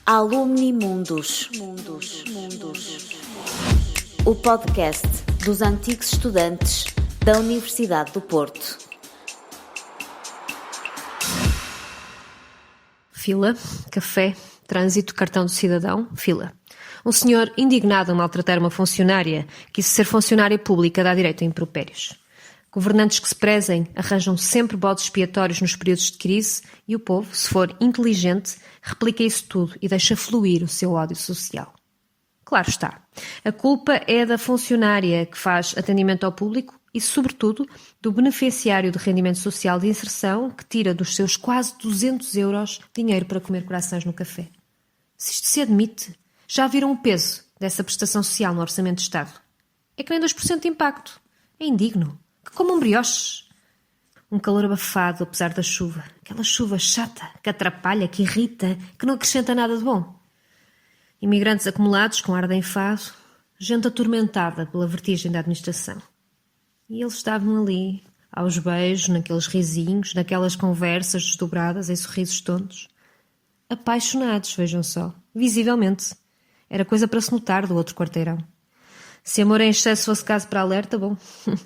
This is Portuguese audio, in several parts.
Alumni Mundus. O podcast dos antigos estudantes da Universidade do Porto. Fila, café, trânsito, cartão do cidadão, fila. Um senhor indignado a maltratar uma funcionária que, se ser funcionária pública, dá direito a impropérios. Governantes que se prezem arranjam sempre bodes expiatórios nos períodos de crise e o povo, se for inteligente, replica isso tudo e deixa fluir o seu ódio social. Claro está, a culpa é da funcionária que faz atendimento ao público e, sobretudo, do beneficiário de rendimento social de inserção que tira dos seus quase 200 euros dinheiro para comer corações no café. Se isto se admite, já viram o peso dessa prestação social no Orçamento de Estado? É que nem 2% de impacto. É indigno. Que comam brioches. Um calor abafado, apesar da chuva. Aquela chuva chata, que atrapalha, que irrita, que não acrescenta nada de bom. Imigrantes acumulados com ar de enfado, gente atormentada pela vertigem da administração. E eles estavam ali, aos beijos, naqueles risinhos, naquelas conversas desdobradas em sorrisos tontos. Apaixonados, vejam só, visivelmente. Era coisa para se notar do outro quarteirão. Se amor em excesso fosse caso para alerta, bom,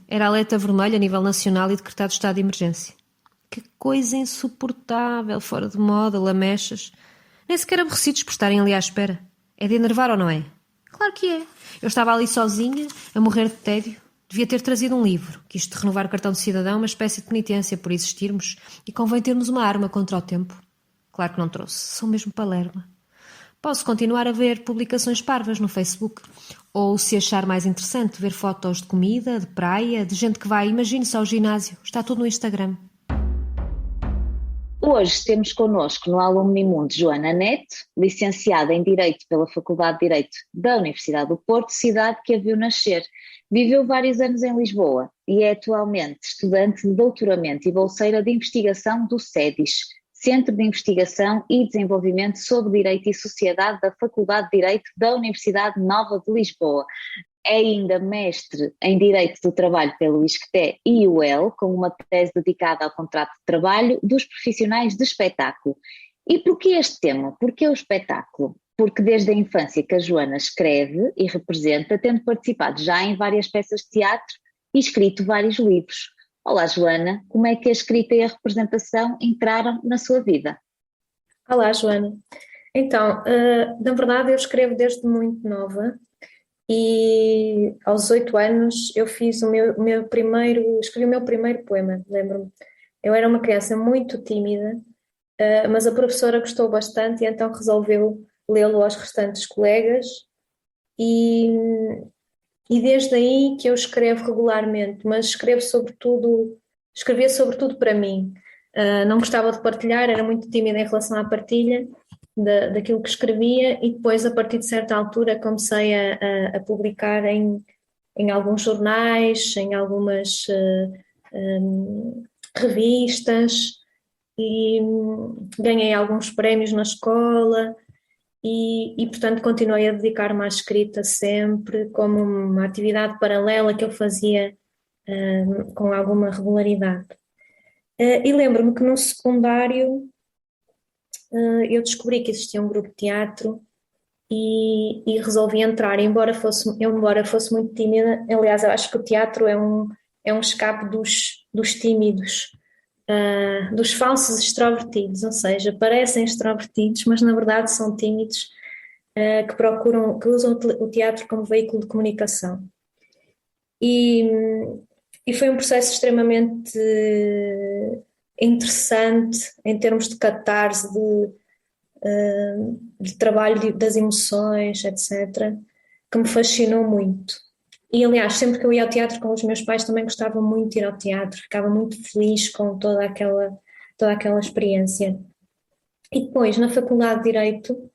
era alerta vermelho a nível nacional e decretado estado de emergência. Que coisa insuportável, fora de moda, lamechas. Nem sequer aborrecidos por estarem ali à espera. É de enervar ou não é? Claro que é. Eu estava ali sozinha, a morrer de tédio. Devia ter trazido um livro, que isto de renovar o cartão de cidadão é uma espécie de penitência por existirmos e convém termos uma arma contra o tempo. Claro que não trouxe, sou mesmo palerma. Posso continuar a ver publicações parvas no Facebook. Ou, se achar mais interessante, ver fotos de comida, de praia, de gente que vai, imagine-se, ao ginásio. Está tudo no Instagram. Hoje temos connosco no Alumni Mundo Joana Neto, licenciada em Direito pela Faculdade de Direito da Universidade do Porto, cidade que a viu nascer. Viveu vários anos em Lisboa e é atualmente estudante de doutoramento e bolseira de investigação do CEDIS, Centro de Investigação e Desenvolvimento sobre Direito e Sociedade da Faculdade de Direito da Universidade Nova de Lisboa. É ainda mestre em Direito do Trabalho pelo ISCTE e UEL, com uma tese dedicada ao contrato de trabalho dos profissionais de espetáculo. E porquê este tema? Porquê o espetáculo? Porque desde a infância que a Joana escreve e representa, tendo participado já em várias peças de teatro e escrito vários livros. Olá Joana, como é que a escrita e a representação entraram na sua vida? Olá Joana, então, na verdade eu escrevo desde muito nova e aos 8 anos eu fiz escrevi o meu primeiro poema, lembro-me. Eu era uma criança muito tímida, mas a professora gostou bastante e então resolveu lê-lo aos restantes colegas e desde aí que eu escrevo regularmente, mas escrevia sobretudo para mim. Não gostava de partilhar, era muito tímida em relação à partilha daquilo que escrevia e depois, a partir de certa altura, comecei a publicar em alguns jornais, em algumas revistas e ganhei alguns prémios na escola. E, portanto, continuei a dedicar-me à escrita sempre, como uma atividade paralela que eu fazia com alguma regularidade. E lembro-me que no secundário eu descobri que existia um grupo de teatro e resolvi entrar, embora fosse muito tímida. Aliás, eu acho que o teatro é um escape dos tímidos. Dos falsos extrovertidos, ou seja, parecem extrovertidos, mas na verdade são tímidos, que usam o teatro como veículo de comunicação. E foi um processo extremamente interessante em termos de catarse, de trabalho das emoções, etc., que me fascinou muito. E, aliás, sempre que eu ia ao teatro com os meus pais também gostava muito de ir ao teatro, ficava muito feliz com toda aquela experiência. E depois, na Faculdade de Direito,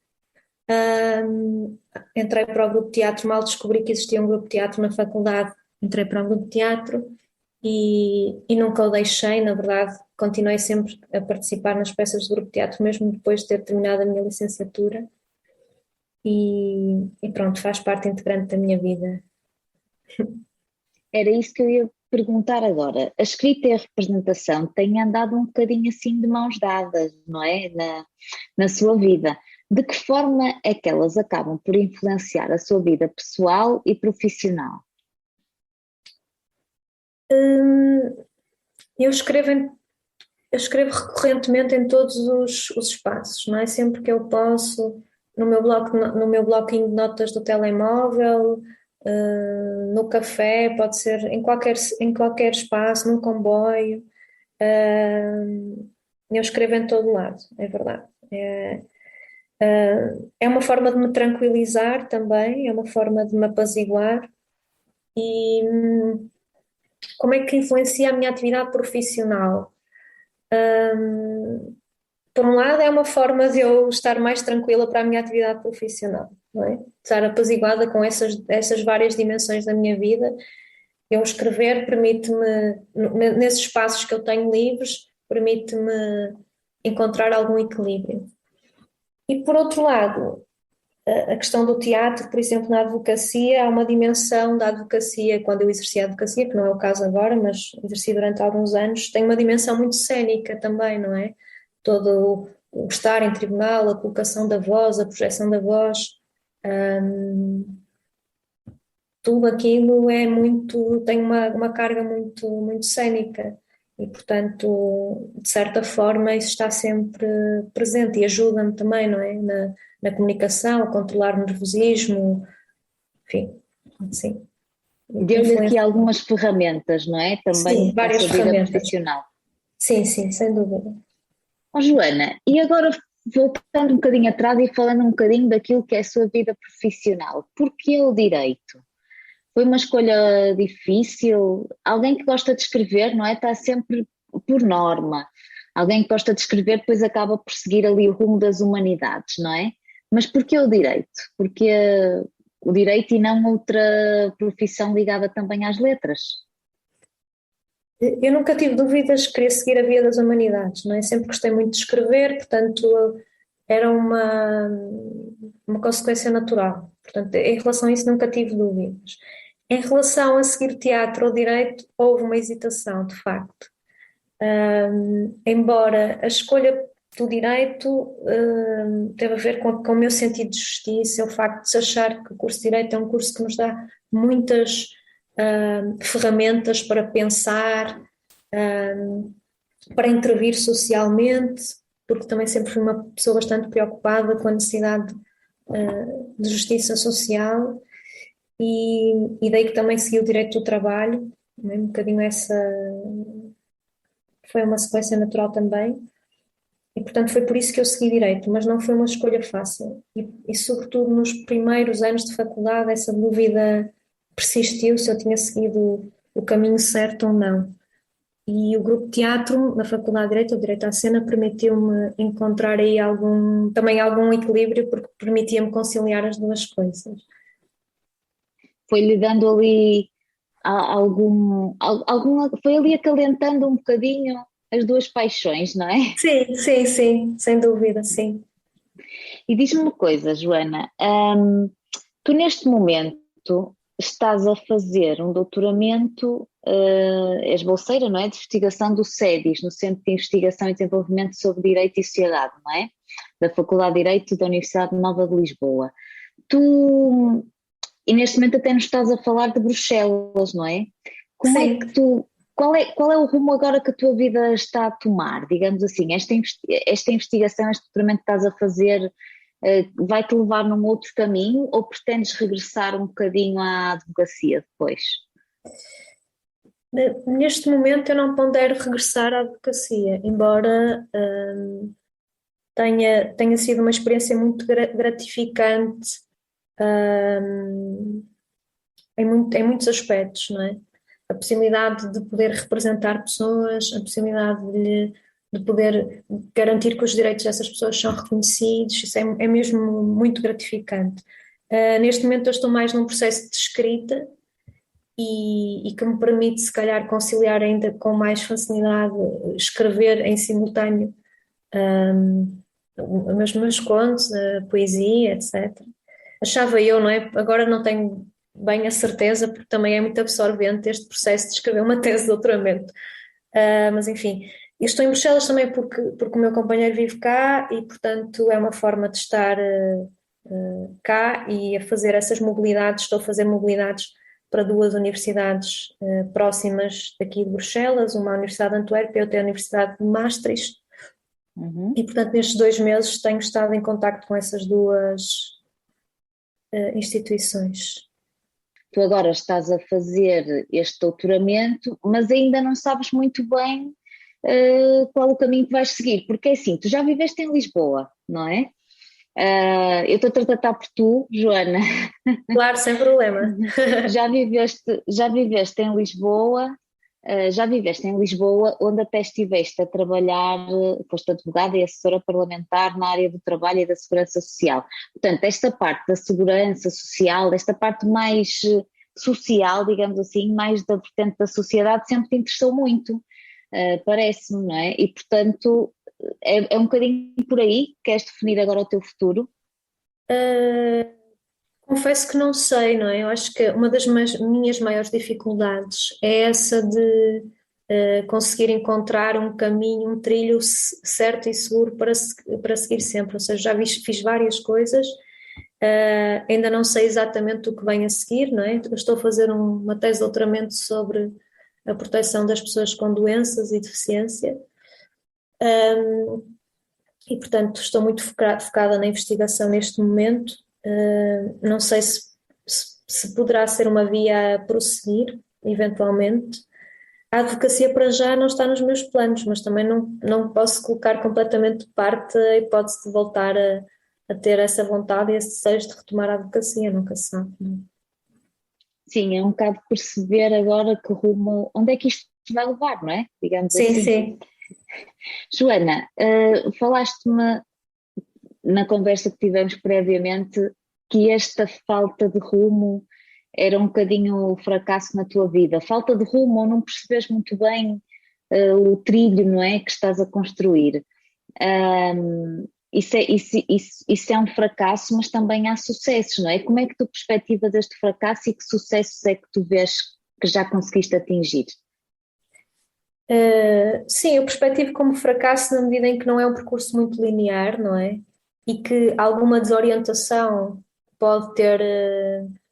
entrei para o grupo de teatro, mal descobri que existia um grupo de teatro na faculdade, entrei para o grupo de teatro e nunca o deixei, na verdade, continuei sempre a participar nas peças do grupo de teatro, mesmo depois de ter terminado a minha licenciatura. E pronto, faz parte integrante da minha vida. Era isso que eu ia perguntar agora. A escrita e a representação têm andado um bocadinho assim de mãos dadas, não é? Na sua vida. De que forma é que elas acabam por influenciar a sua vida pessoal e profissional? Hum, Eu escrevo, eu escrevo recorrentemente em todos os espaços, não é? Sempre que eu posso, no meu bloquinho de notas do telemóvel, no café, pode ser em qualquer espaço, num comboio. Eu escrevo em todo lado, é verdade. É uma forma de me tranquilizar também, é uma forma de me apaziguar. E como é que influencia a minha atividade profissional? Por um lado, é uma forma de eu estar mais tranquila para a minha atividade profissional, não é? Estar apaziguada com essas várias dimensões da minha vida. Eu escrever permite-me, nesses espaços que eu tenho livres, permite-me encontrar algum equilíbrio. E por outro lado, a questão do teatro, por exemplo, na advocacia, há uma dimensão da advocacia, quando eu exerci a advocacia, que não é o caso agora, mas exerci durante alguns anos, tem uma dimensão muito cênica também, não é? Todo o estar em tribunal, a colocação da voz, a projeção da voz, tudo aquilo é muito, tem uma carga muito cênica e, portanto, de certa forma, isso está sempre presente e ajuda-me também, não é? Na comunicação, a controlar o nervosismo, enfim, sim. Deu-lhe aqui algumas ferramentas, não é? Sim, Também para a várias sua vida ferramentas. profissional. Sim, sem dúvida. Ó, Joana, e agora voltando um bocadinho atrás e falando um bocadinho daquilo que é a sua vida profissional, porquê o direito? Foi uma escolha difícil? Alguém que gosta de escrever, não é? Está sempre por norma. Alguém que gosta de escrever depois acaba por seguir ali o rumo das humanidades, não é? Mas porquê o direito? Porque o direito e não outra profissão ligada também às letras? Eu nunca tive dúvidas que queria seguir a via das humanidades, não é? Sempre gostei muito de escrever, portanto, era uma consequência natural. Portanto, em relação a isso, nunca tive dúvidas. Em relação a seguir teatro ou direito, houve uma hesitação, de facto. Embora a escolha do direito teve a ver com o meu sentido de justiça, o facto de se achar que o curso de direito é um curso que nos dá muitas ferramentas para pensar, para intervir socialmente, porque também sempre fui uma pessoa bastante preocupada com a necessidade de justiça social e daí que também segui o direito do trabalho, um bocadinho essa foi uma sequência natural também. E, portanto, foi por isso que eu segui direito, mas não foi uma escolha fácil. Sobretudo, nos primeiros anos de faculdade, essa dúvida persistiu se eu tinha seguido o caminho certo ou não. E o grupo de teatro na Faculdade de Direito, o Direito à Cena, permitiu-me encontrar aí também algum equilíbrio, porque permitia-me conciliar as duas coisas. Foi-lhe dando ali foi ali acalentando um bocadinho as duas paixões, não é? Sim, sem dúvida, sim. E diz-me uma coisa, Joana, tu neste momento estás a fazer um doutoramento, és bolseira, não é? De investigação do CEDIS, no Centro de Investigação e Desenvolvimento sobre Direito e Sociedade, não é? Da Faculdade de Direito da Universidade Nova de Lisboa. E neste momento até nos estás a falar de Bruxelas, não é? Como é Sim. que qual é o rumo agora que a tua vida está a tomar? Digamos assim, esta investigação, este doutoramento que estás a fazer, vai-te levar num outro caminho ou pretendes regressar um bocadinho à advocacia depois? Neste momento eu não pondero regressar à advocacia, embora tenha sido uma experiência muito gratificante em muitos aspectos, não é? A possibilidade de poder representar pessoas, a possibilidade de poder garantir que os direitos dessas pessoas são reconhecidos, isso é mesmo muito gratificante. Neste momento eu estou mais num processo de escrita e que me permite, se calhar, conciliar ainda com mais facilidade, escrever em simultâneo os meus contos, a poesia, etc. Achava eu, não é? Agora não tenho bem a certeza, porque também é muito absorvente este processo de escrever uma tese de doutoramento. Mas enfim, Eu estou em Bruxelas também porque o meu companheiro vive cá e, portanto, é uma forma de estar cá e a fazer essas mobilidades. Estou a fazer mobilidades para duas universidades próximas daqui de Bruxelas, uma a Universidade de Antuérpia e outra a Universidade de Maastricht. E, portanto, nestes 2 meses tenho estado em contacto com essas duas instituições. Tu agora estás a fazer este doutoramento, mas ainda não sabes muito bem qual o caminho que vais seguir, porque é assim, tu já viveste em Lisboa, não é? Eu estou a tratar por tu, Joana. Claro, sem problema. Já viveste em Lisboa, onde até estiveste a trabalhar, foste advogada e assessora parlamentar na área do trabalho e da segurança social. Portanto, esta parte da segurança social, esta parte mais social, digamos assim, mais da vertente da sociedade, sempre te interessou muito, parece-me, não é? E, portanto, é um bocadinho por aí que queres definir agora o teu futuro? Confesso que não sei, não é? Eu acho que uma das minhas maiores dificuldades é essa de conseguir encontrar um caminho, um trilho certo e seguro para seguir sempre. Ou seja, fiz várias coisas, ainda não sei exatamente o que vem a seguir, não é? Eu estou a fazer uma tese de doutoramento sobre a proteção das pessoas com doenças e deficiência. E, portanto, estou muito focada na investigação neste momento. Não sei se poderá ser uma via a prosseguir, eventualmente. A advocacia para já não está nos meus planos, mas também não posso colocar completamente de parte a hipótese de voltar a ter essa vontade e esse desejo de retomar a advocacia, nunca se sabe. Não? Sim, é um bocado perceber agora que rumo, onde é que isto vai levar, não é? Digamos Sim, assim. sim. Joana, falaste-me na conversa que tivemos previamente que esta falta de rumo era um bocadinho o fracasso na tua vida. Falta de rumo ou não percebes muito bem o trilho, não é, que estás a construir. Isso é um fracasso, mas também há sucessos, não é? Como é que tu perspectivas este fracasso e que sucessos é que tu vês que já conseguiste atingir? Sim, eu perspectivo como fracasso na medida em que não é um percurso muito linear, não é? E que alguma desorientação pode ter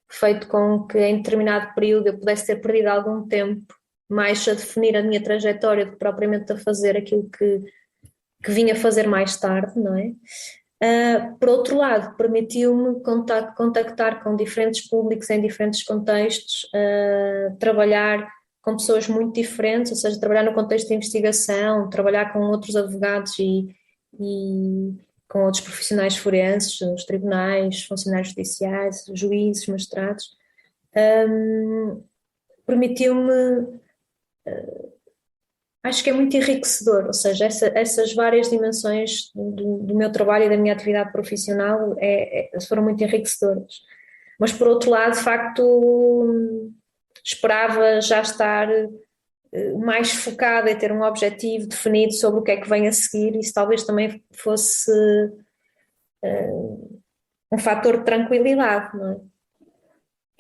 feito com que em determinado período eu pudesse ter perdido algum tempo mais a definir a minha trajetória do que propriamente a fazer aquilo que vim a fazer mais tarde, não é? Por outro lado, permitiu-me contactar com diferentes públicos em diferentes contextos, trabalhar com pessoas muito diferentes, ou seja, trabalhar no contexto de investigação, trabalhar com outros advogados e com outros profissionais forenses, os tribunais, funcionários judiciais, juízes, magistrados, permitiu-me, acho que é muito enriquecedor, ou seja, essas várias dimensões do meu trabalho e da minha atividade profissional foram muito enriquecedoras. Mas, por outro lado, de facto, esperava já estar mais focada e ter um objetivo definido sobre o que é que vem a seguir. Isso talvez também fosse um fator de tranquilidade, não é?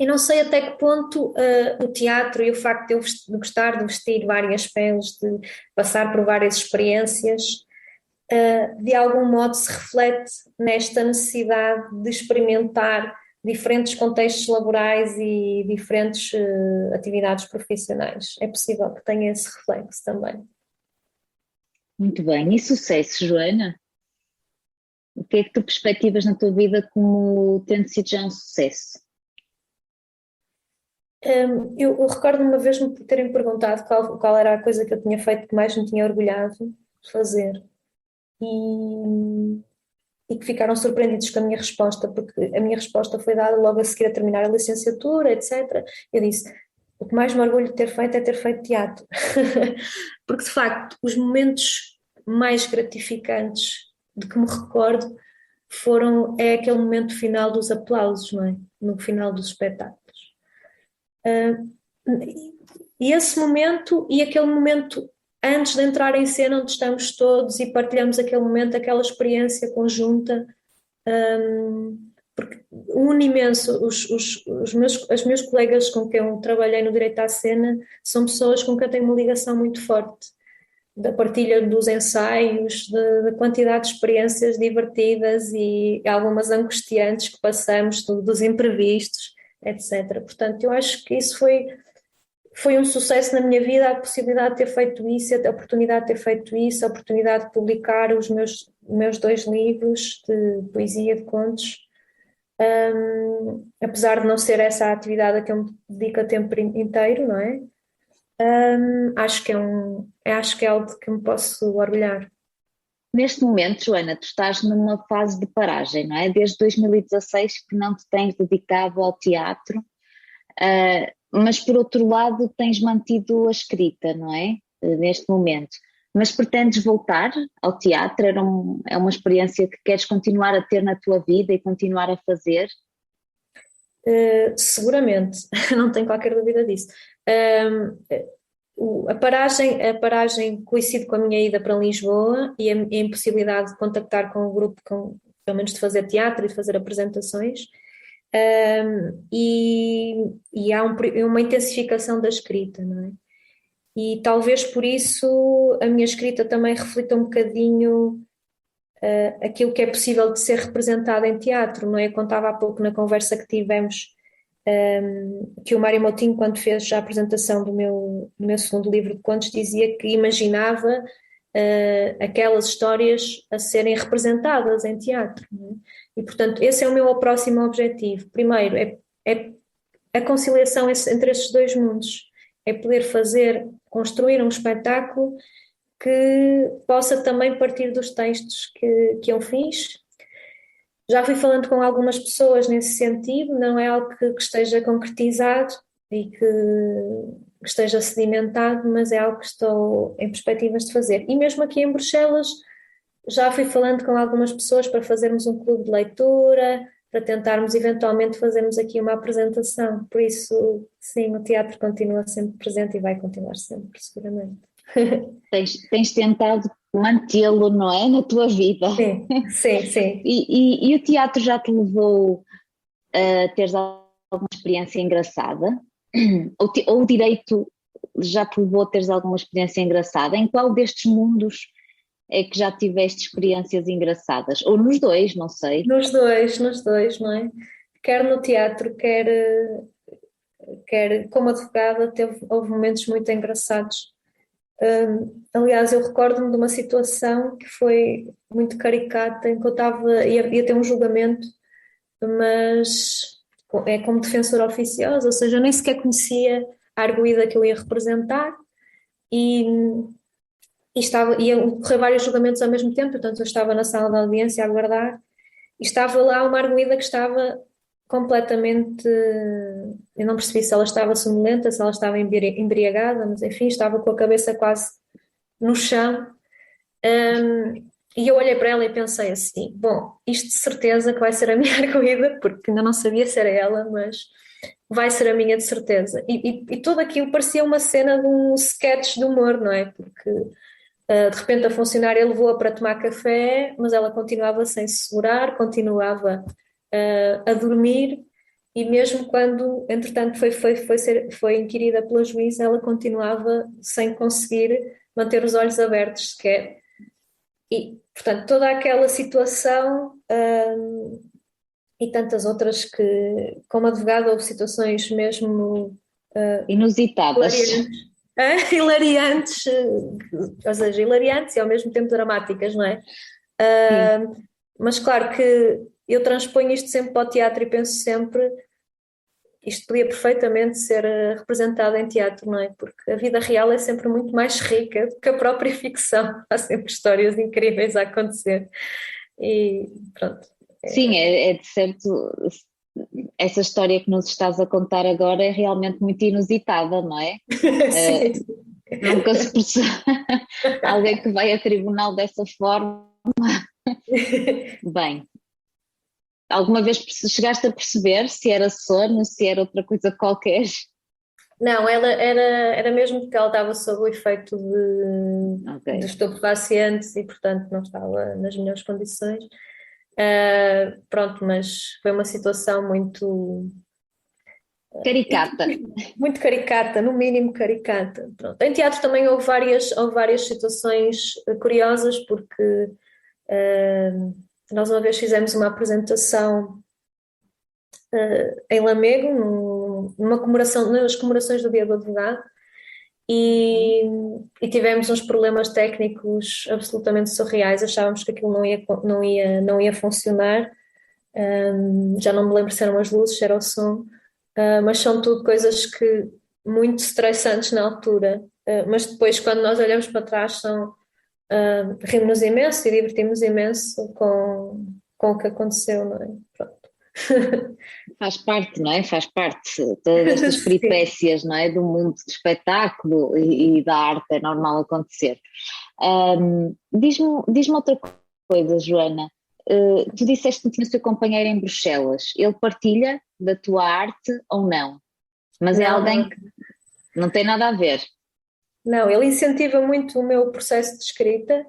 E não sei até que ponto o teatro e o facto de eu gostar de vestir várias peles, de passar por várias experiências, de algum modo se reflete nesta necessidade de experimentar diferentes contextos laborais e diferentes atividades profissionais. É possível que tenha esse reflexo também. Muito bem. E sucesso, Joana? O que é que tu perspectivas na tua vida como tendo sido já um sucesso? Eu recordo-me uma vez me terem perguntado qual era a coisa que eu tinha feito que mais me tinha orgulhado de fazer e que ficaram surpreendidos com a minha resposta, porque a minha resposta foi dada logo a seguir a terminar a licenciatura, etc. Eu disse, o que mais me orgulho de ter feito é ter feito teatro, porque de facto os momentos mais gratificantes de que me recordo é aquele momento final dos aplausos, não é? No final dos espetáculos. E esse momento e aquele momento antes de entrar em cena onde estamos todos e partilhamos aquele momento, aquela experiência conjunta, porque une imenso. Os meus colegas com quem eu trabalhei no Direito à Cena são pessoas com quem eu tenho uma ligação muito forte. da partilha dos ensaios, da quantidade de experiências divertidas e algumas angustiantes que passamos, dos imprevistos, etc. Portanto, eu acho que isso foi um sucesso na minha vida, a possibilidade de ter feito isso, a oportunidade de ter feito isso, a oportunidade de publicar os meus 2 livros de poesia, de contos. Apesar de não ser essa a atividade a que eu me dedico a tempo inteiro, não é? Acho que é algo de que me posso orgulhar. Neste momento, Joana, tu estás numa fase de paragem, não é? Desde 2016 que não te tens dedicado ao teatro, mas por outro lado tens mantido a escrita, não é? Neste momento. Mas pretendes voltar ao teatro? É uma experiência que queres continuar a ter na tua vida e continuar a fazer? Seguramente, não tenho qualquer dúvida disso. A paragem coincide com a minha ida para Lisboa e a impossibilidade de contactar com o grupo, pelo menos de fazer teatro e de fazer apresentações. E há uma intensificação da escrita, não é? E talvez por isso a minha escrita também reflita um bocadinho aquilo que é possível de ser representado em teatro, não é? Eu contava há pouco na conversa que tivemos que o Mário Moutinho, quando fez a apresentação do meu segundo livro de contos, dizia que imaginava aquelas histórias a serem representadas em teatro, não é? E, portanto, esse é o meu próximo objetivo. Primeiro, é a conciliação entre esses dois mundos. É poder construir um espetáculo que possa também partir dos textos que eu fiz. Já fui falando com algumas pessoas nesse sentido, não é algo que esteja concretizado e que esteja sedimentado, mas é algo que estou em perspectivas de fazer. E mesmo aqui em Bruxelas, já fui falando com algumas pessoas para fazermos um clube de leitura, para tentarmos eventualmente fazermos aqui uma apresentação. Por isso, sim, o teatro continua sempre presente e vai continuar sempre, seguramente. Tens tentado mantê-lo, não é? Na tua vida. Sim, sim, sim. E o teatro já te levou a teres alguma experiência engraçada? Ou o direito já te levou a teres alguma experiência engraçada? Em qual destes mundos é que já tiveste experiências engraçadas? Ou nos dois, não sei. Nos dois, não é? Quer no teatro, quer como advogada, houve momentos muito engraçados. Aliás, eu recordo-me de uma situação que foi muito caricata, em que ia ter um julgamento, mas é como defensora oficiosa, ou seja, eu nem sequer conhecia a arguida que eu ia representar e, iam correr vários julgamentos ao mesmo tempo, portanto eu estava na sala de audiência a aguardar e estava lá uma arguida que estava completamente, eu não percebi se ela estava sonolenta, se ela estava embriagada, mas enfim, estava com a cabeça quase no chão. E eu olhei para ela e pensei assim, bom, isto de certeza que vai ser a minha arguida, porque ainda não sabia se era ela, mas vai ser a minha de certeza. E tudo aquilo parecia uma cena de um sketch de humor, não é? Porque de repente a funcionária levou-a para tomar café, mas ela continuava sem se segurar, continuava a dormir, e mesmo quando, entretanto, foi inquirida pela juíza, ela continuava sem conseguir manter os olhos abertos sequer. E, portanto, toda aquela situação e tantas outras que, como advogada, houve situações mesmo Inusitadas. hilariantes, ou seja, hilariantes e ao mesmo tempo dramáticas, não é? Mas claro que eu transponho isto sempre para o teatro e penso sempre, isto podia perfeitamente ser representado em teatro, não é? Porque a vida real é sempre muito mais rica do que a própria ficção. Há sempre histórias incríveis a acontecer. E pronto. Sim, é de certo. Essa história que nos estás a contar agora é realmente muito inusitada, não é? Sim. Nunca se percebe alguém que vai a tribunal dessa forma. Bem, alguma vez chegaste a perceber se era sono, se era outra coisa qualquer? Não, ela era mesmo porque ela estava sob o efeito de estupefacientes e, portanto, não estava nas melhores condições. Pronto, mas foi uma situação muito Caricata. Muito caricata, no mínimo caricata. Pronto. Em teatro também houve várias situações curiosas, porque nós uma vez fizemos uma apresentação em Lamego, numa comemoração, nas comemorações do Dia do Advogado, e tivemos uns problemas técnicos absolutamente surreais. Achávamos que aquilo não ia funcionar. Já não me lembro se eram as luzes, se era o som, mas são tudo coisas que muito estressantes na altura, mas depois quando nós olhamos para trás rimos-nos imenso e divertimos imenso com o que aconteceu, não é? Pronto. Faz parte, não é? Faz parte. Todas estas Sim. peripécias, não é? Do mundo do espetáculo e da arte é normal acontecer. Diz-me outra coisa, Joana. Tu disseste que tinha o seu companheiro em Bruxelas. Ele partilha da tua arte ou não? Mas é Não, alguém que não tem nada a ver. não, ele incentiva muito o meu processo de escrita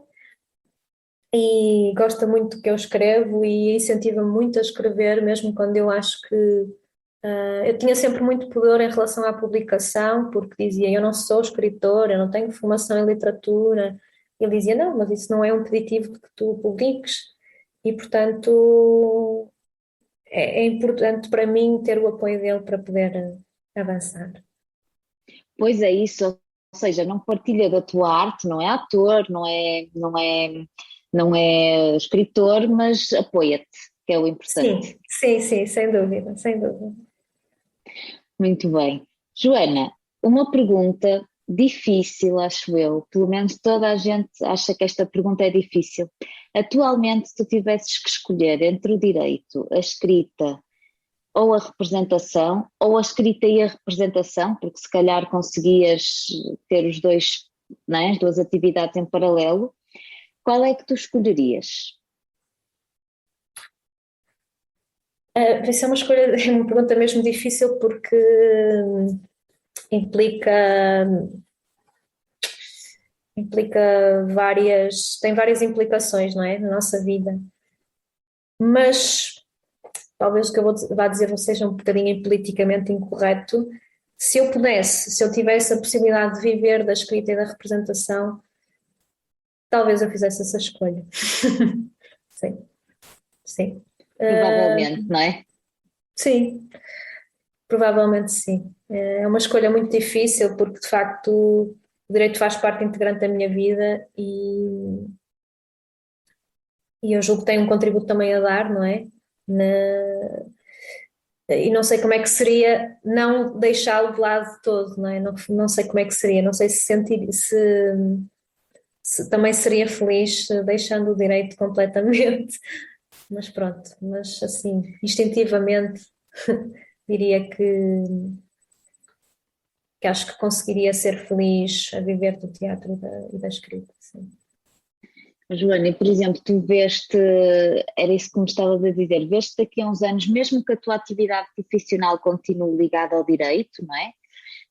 e gosta muito do que eu escrevo e incentiva-me muito a escrever, mesmo quando eu acho que eu tinha sempre muito pudor em relação à publicação, porque dizia, eu não sou escritor, eu não tenho formação em literatura. Ele dizia, não, mas isso não é um impeditivo de que tu publiques. E, portanto, é importante para mim ter o apoio dele para poder avançar. Pois é isso, ou seja, não partilha da tua arte, não é ator, não é escritor, mas apoia-te, que é o importante. Sim, sem dúvida, sem dúvida. Muito bem. Joana, uma pergunta difícil, acho eu, pelo menos toda a gente acha que esta pergunta é difícil. Atualmente, se tu tivesses que escolher entre o direito, a escrita ou a representação, ou a escrita e a representação, porque se calhar conseguias ter os dois, não é? As duas atividades em paralelo, qual é que tu escolherias? Isso é uma escolha, é uma pergunta mesmo difícil porque implica tem várias implicações, não é, na nossa vida. Mas talvez o que eu vá dizer seja um bocadinho politicamente incorreto. Se eu tivesse a possibilidade de viver da escrita e da representação, talvez eu fizesse essa escolha. Sim, sim. Provavelmente, não é? Sim, provavelmente sim. É uma escolha muito difícil porque, de facto, o direito faz parte integrante da minha vida e eu julgo que tem um contributo também a dar, não é? E não sei como é que seria não deixá-lo de lado de todo, não é? Não sei como é que seria, não sei se também seria feliz deixando o direito completamente, mas pronto, mas assim, instintivamente diria que acho que conseguiria ser feliz a viver do teatro e da escrita, sim. Joana, e por exemplo, tu veste, era isso que me estavas a dizer, veste daqui a uns anos, mesmo que a tua atividade profissional continue ligada ao direito, não é?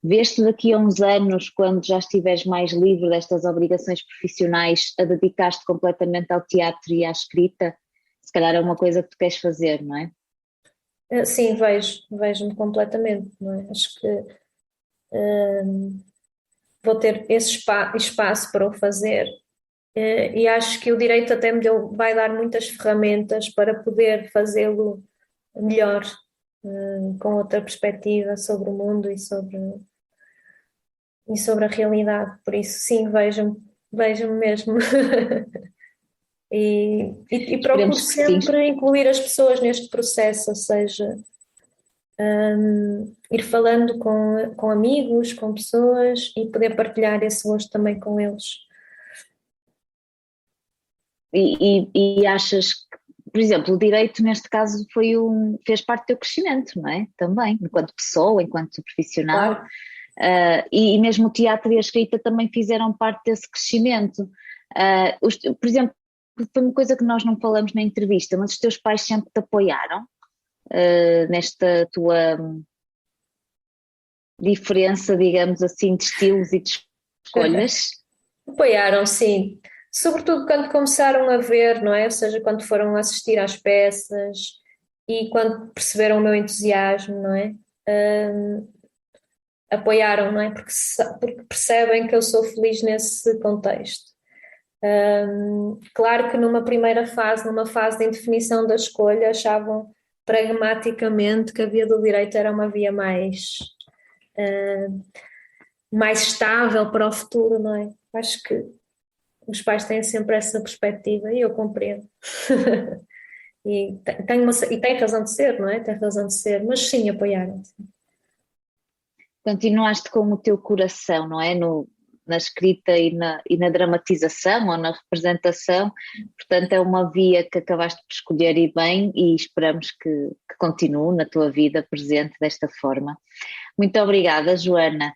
Veste daqui a uns anos, quando já estiveres mais livre destas obrigações profissionais, a dedicar-te completamente ao teatro e à escrita? Se calhar é uma coisa que tu queres fazer, não é? Sim, vejo-me completamente, não é? Acho que vou ter esse espaço para o fazer. E acho que o direito até vai dar muitas ferramentas para poder fazê-lo melhor, com outra perspectiva sobre o mundo e sobre a realidade. Por isso, sim, vejo-me mesmo. E procuro Esperemos que sim. sempre incluir as pessoas neste processo, ou seja, ir falando com amigos, com pessoas e poder partilhar esse gosto também com eles. E achas que, por exemplo, o direito neste caso fez parte do teu crescimento, não é? Também, enquanto pessoa, enquanto profissional. Claro. E mesmo o teatro e a escrita também fizeram parte desse crescimento. Por exemplo, foi uma coisa que nós não falamos na entrevista, mas os teus pais sempre te apoiaram nesta tua diferença, digamos assim, de estilos e de escolhas? Apoiaram, sim. Sobretudo quando começaram a ver, não é? Ou seja, quando foram assistir às peças e quando perceberam o meu entusiasmo, não é? apoiaram, não é? Porque percebem que eu sou feliz nesse contexto. Claro que numa primeira fase, numa fase de indefinição da escolha, achavam pragmaticamente que a via do direito era uma via mais estável para o futuro, não é? Acho que os pais têm sempre essa perspectiva e eu compreendo. E tem razão de ser, não é? Tem razão de ser, mas sim, apoiaram. Continuaste com o teu coração, não é? Na escrita e na dramatização ou na representação, portanto é uma via que acabaste por escolher e bem, e esperamos que continue na tua vida presente desta forma. Muito obrigada, Joana.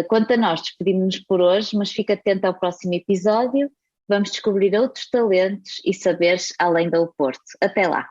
Quanto a nós, despedimos-nos por hoje, mas fica atenta ao próximo episódio, vamos descobrir outros talentos e saberes além do Porto. Até lá!